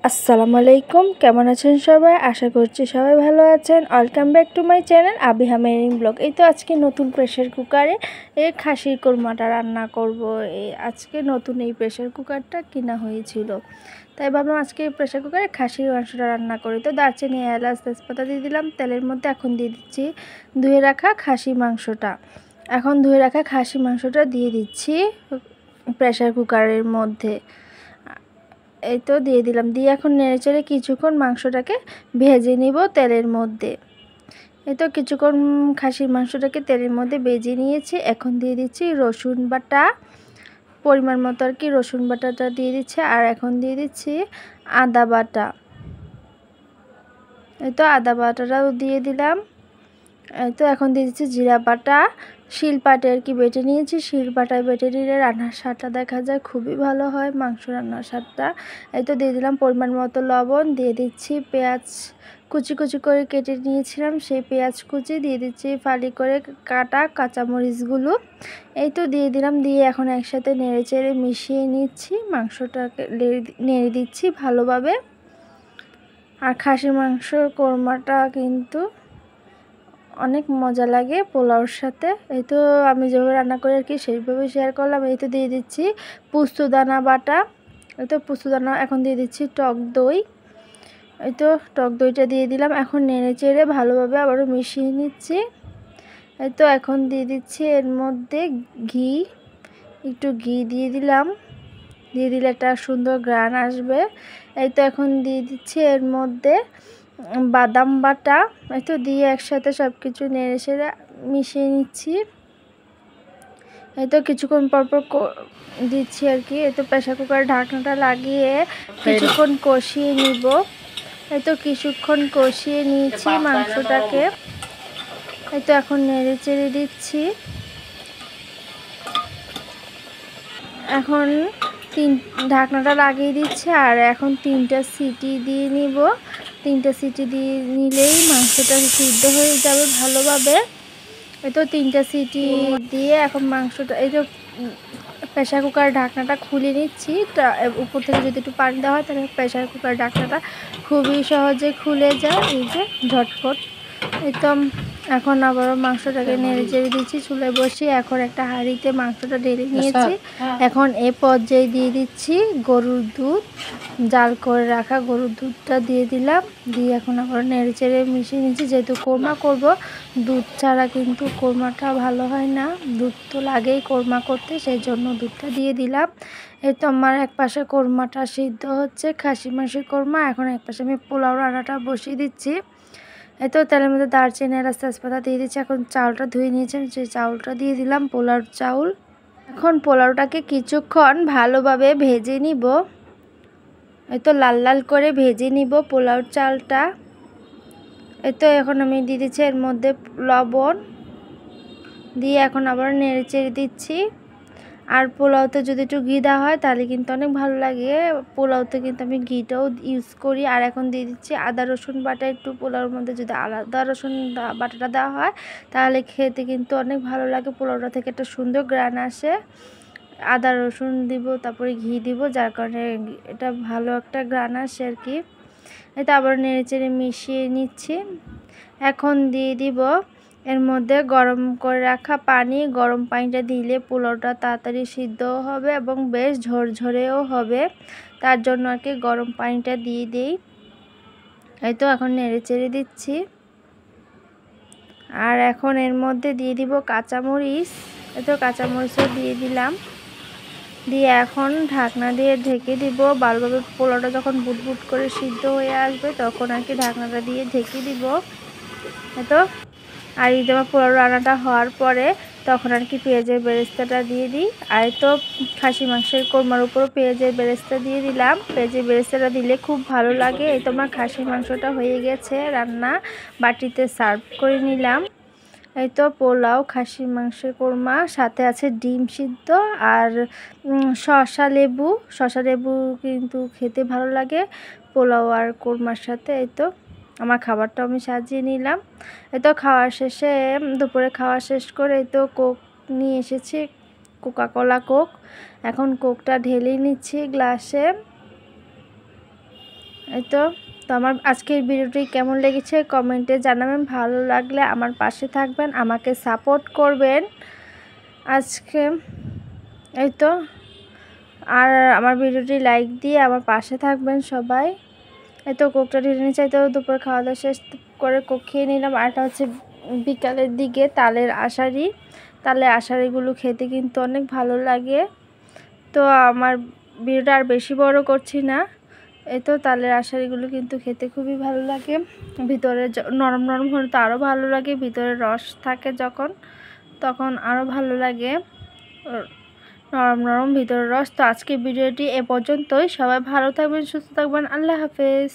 আসসালামু আলাইকুম, কেমন আছেন সবাই? আশা করছি সবাই ভালো আছেন। Welcome back to my channel Abiha marine blog. এই তো আজকে নতুন প্রেশার কুকারে খাসির কোরমাটা রান্না করব। আজকে নতুন এই প্রেশার কুকারটা কিনা হয়েছিল, তাই ভাবলাম আজকে প্রেশার কুকারে খাসির মাংসটা রান্না করি। তো দারচিনি, এলাচ, তেজপাতা দিয়ে দিলাম তেলের মধ্যে। এখন দিয়ে দিচ্ছি ধুয়ে রাখা খাসি মাংসটা। দিয়ে দিচ্ছি প্রেশার কুকারের মধ্যে। এই তো দিয়ে দিলাম, দিয়ে এখন নেড়েচেড়ে কিছুক্ষণ মাংসটাকে ভেজে নিব তেলের মধ্যে। এই তো কিছুক্ষণ খাসির মাংসটাকে তেলের মধ্যে ভেজে নিয়েছি। এখন দিয়ে দিচ্ছি রসুন বাটা, পরিমাণ মতো আর কি রসুন বাটাটা দিয়ে দিচ্ছি। আর এখন দিয়ে দিচ্ছি আদা বাটা। এই তো আদা বাটাটাও দিয়ে দিলাম। এই তো এখন দিয়ে দিচ্ছি জিরা বাটা। শিলপাটে আর কি বেটে নিয়েছি। শিলপাটায় বেটে নিলে রান্নার স্বাদটা দেখা যায় খুবই ভালো হয়, মাংস রান্নার স্বাদটা। এই তো দিয়ে দিলাম পরিমাণ মতো লবণ। দিয়ে দিচ্ছি পেঁয়াজ কুচি কুচি করে কেটে নিয়েছিলাম, সেই পেঁয়াজ কুচি দিয়ে দিচ্ছি। ফালি করে কাটা কাঁচামরিচগুলো এই তো দিয়ে দিলাম। দিয়ে এখন একসাথে নেড়ে চেড়ে মিশিয়ে নিচ্ছি, মাংসটাকে নেড়ে দিচ্ছি ভালোভাবে। আর খাসির মাংসর কোরমাটা কিন্তু অনেক মজা লাগে পোলাওর সাথে। এই তো আমি যেভাবে রান্না করি আর কি সেইভাবে শেয়ার করলাম। এই তো দিয়ে দিচ্ছি পোস্তদানা বাটা। এই তো পোস্তদানা। এখন দিয়ে দিচ্ছি টক দই। এই তো টক দইটা দিয়ে দিলাম। এখন নেড়ে চেড়ে ভালোভাবে আবারও মিশিয়ে নিচ্ছি। এই তো এখন দিয়ে দিচ্ছি এর মধ্যে ঘি। একটু ঘি দিয়ে দিলাম, দিয়ে দিলে একটা সুন্দর ঘ্রাণ আসবে। এই তো এখন দিয়ে দিচ্ছি এর মধ্যে বাদাম বাটা। এই তো দিয়ে একসাথে সব কিছু নেড়ে চেড়ে মিশিয়ে নিচ্ছি। এই তো কিছুক্ষণ পরপর দিচ্ছি আর কি। এই তো প্রেশার কুকারের ঢাকনাটা লাগিয়ে কিছুক্ষণ কষিয়ে নিব। এই তো কিছুক্ষণ কষিয়ে নিয়েছি মাংসটাকে। এই তো এখন নেড়ে চেড়ে দিচ্ছি। এখন ঢাকনাটা লাগিয়ে দিচ্ছি। আর এখন 3টা সিটি দিয়ে নিব। 3টা সিটি দিয়ে নিলেই মাংসটা সিদ্ধ হয়ে যাবে ভালোভাবে। এই তো 3টা সিটি দিয়ে এখন মাংসটা, এই তো প্রেশার কুকার ঢাকনাটা খুলে নিচ্ছি। উপর থেকে যদি একটু পানি দেওয়া হয় তাহলে প্রেশার কুকার ঢাকনাটা খুবই সহজে খুলে যায়, এই যে ঝটপট। এই তো এখন আবারও মাংসটাকে নেড়ে চেড়ে দিচ্ছি চুলায় বসিয়ে। এখন একটা হাঁড়িতে মাংসটা ঢেলে নিয়েছি। এখন এ পর্যায়ে দিয়ে দিচ্ছি গরুর দুধ। জাল করে রাখা গরুর দুধটা দিয়ে দিলাম। দিয়ে এখন আবার নেড়ে চেড়ে মিশিয়ে নিচ্ছি। যেহেতু কোরমা করব, দুধ ছাড়া কিন্তু কোরমাটা ভালো হয় না। দুধ তো লাগেই কোরমা করতে, সেই জন্য দুধটা দিয়ে দিলাম। এই তো আমার এক পাশে কোরমাটা সিদ্ধ হচ্ছে, খাসি মাংসের কোরমা। এখন এক পাশে আমি পোলাও রান্নাটা বসিয়ে দিচ্ছি। এই তো তেলের মধ্যে দারচিনি, এলাচ, তেজপাতা দিয়ে দিচ্ছি। এখন চাউলটা ধুয়ে নিয়েছিলাম, সেই চাউলটা দিয়ে দিলাম, পোলাওর চাউল। এখন পোলাওটাকে কিছুক্ষণ ভালোভাবে ভেজে নিব। এই তো লাল লাল করে ভেজে নিব পোলাওর চালটা। এই তো এখন আমি দিয়ে দিচ্ছি এর মধ্যে লবণ। দিয়ে এখন আবার নেড়ে চেড়ে দিচ্ছি। আর পোলাওতে যদি একটু ঘি দেওয়া হয় তাহলে কিন্তু অনেক ভালো লাগে। পোলাওতে কিন্তু আমি ঘিটাও ইউজ করি। আর এখন দিয়ে দিচ্ছি আদা রসুন বাটা। একটু পোলাওর মধ্যে যদি আদা রসুন বাটাটা দেওয়া হয় তাহলে খেতে কিন্তু অনেক ভালো লাগে। পোলাওটা থেকে একটা সুন্দর ঘ্রাণ আসে। আদা রসুন দিব, তারপরে ঘি দিব, যার কারণে এটা ভালো একটা ঘ্রাণ আসে আর কি। এটা আবার নেড়ে চেড়ে মিশিয়ে নিচ্ছি। এখন দিয়ে দিব এর মধ্যে গরম করে রাখা পানি। গরম পানিটা দিলে পোলাওটা তাড়াতাড়ি সিদ্ধও হবে এবং বেশ ঝরঝরেও হবে, তার জন্য আর কি গরম পানিটা দিয়ে দিই। এই তো এখন নেড়ে চেড়ে দিচ্ছি। আর এখন এর মধ্যে দিয়ে দিব কাঁচামরিচ। এই তো কাঁচামরিচও দিয়ে দিলাম। দিয়ে এখন ঢাকনা দিয়ে ঢেকে দিব ভালোভাবে। পোলাওটা যখন বুটবুট করে সিদ্ধ হয়ে আসবে তখন আর কি ঢাকনাটা দিয়ে ঢেকে দিব। তো আর এই যে পোলাও রান্নাটা হওয়ার পরে তখন আর কি পেঁয়াজের বেরেস্তাটা দিয়ে দিই। আর তো খাসি মাংসের কোরমার উপরও পেঁয়াজের বেরেস্তা দিয়ে দিলাম। পেঁয়াজের বেরেস্তাটা দিলে খুব ভালো লাগে। এই তো আমার খাসির মাংসটা হয়ে গেছে রান্না, বাটিতে সার্ভ করে নিলাম। এই তো পোলাও, খাসির মাংসের কোরমা, সাথে আছে ডিম সিদ্ধ আর শসা লেবু কিন্তু খেতে ভালো লাগে পোলাও আর কোরমার সাথে। এই তো আমার খাবারটা আমি সাজিয়ে নিলাম। এই তো খাওয়া শেষে, দুপুরে খাওয়া শেষ করে এই তো কোক নিয়ে এসেছি, কোকাকোলা কোক। এখন কোকটা ঢেলে নিচ্ছি গ্লাসে। এই তো আমার আজকের ভিডিওটি কেমন লেগেছে কমেন্টে জানাবেন। ভালো লাগলে আমার পাশে থাকবেন, আমাকে সাপোর্ট করবেন। আজকে এই তো আর আমার ভিডিওটি লাইক দিয়ে আমার পাশে থাকবেন সবাই। এই তো কোকটা ঢেলে নিয়ে চাইতে দুপুর খাওয়া দাওয়া শেষ করে কোক খেয়ে নিলাম। আর এটা হচ্ছে বিকালের দিকে তালের আষাঢ়িগুলো খেতে কিন্তু অনেক ভালো লাগে। তো আমার ভিডিওটা আর বেশি বড় করছি না। এই তো তালের আষাঢ়িগুলো কিন্তু খেতে খুবই ভালো লাগে। ভিতরে নরম নরম হলে তো আরও ভালো লাগে, ভিতরে রস থাকে তখন আরও ভালো লাগে, নরম নরম ভিতরে রস। তো আজকে ভিডিওটি এ পর্যন্তই। সবাই ভালো থাকবেন, সুস্থ থাকবেন। আল্লাহ হাফেজ।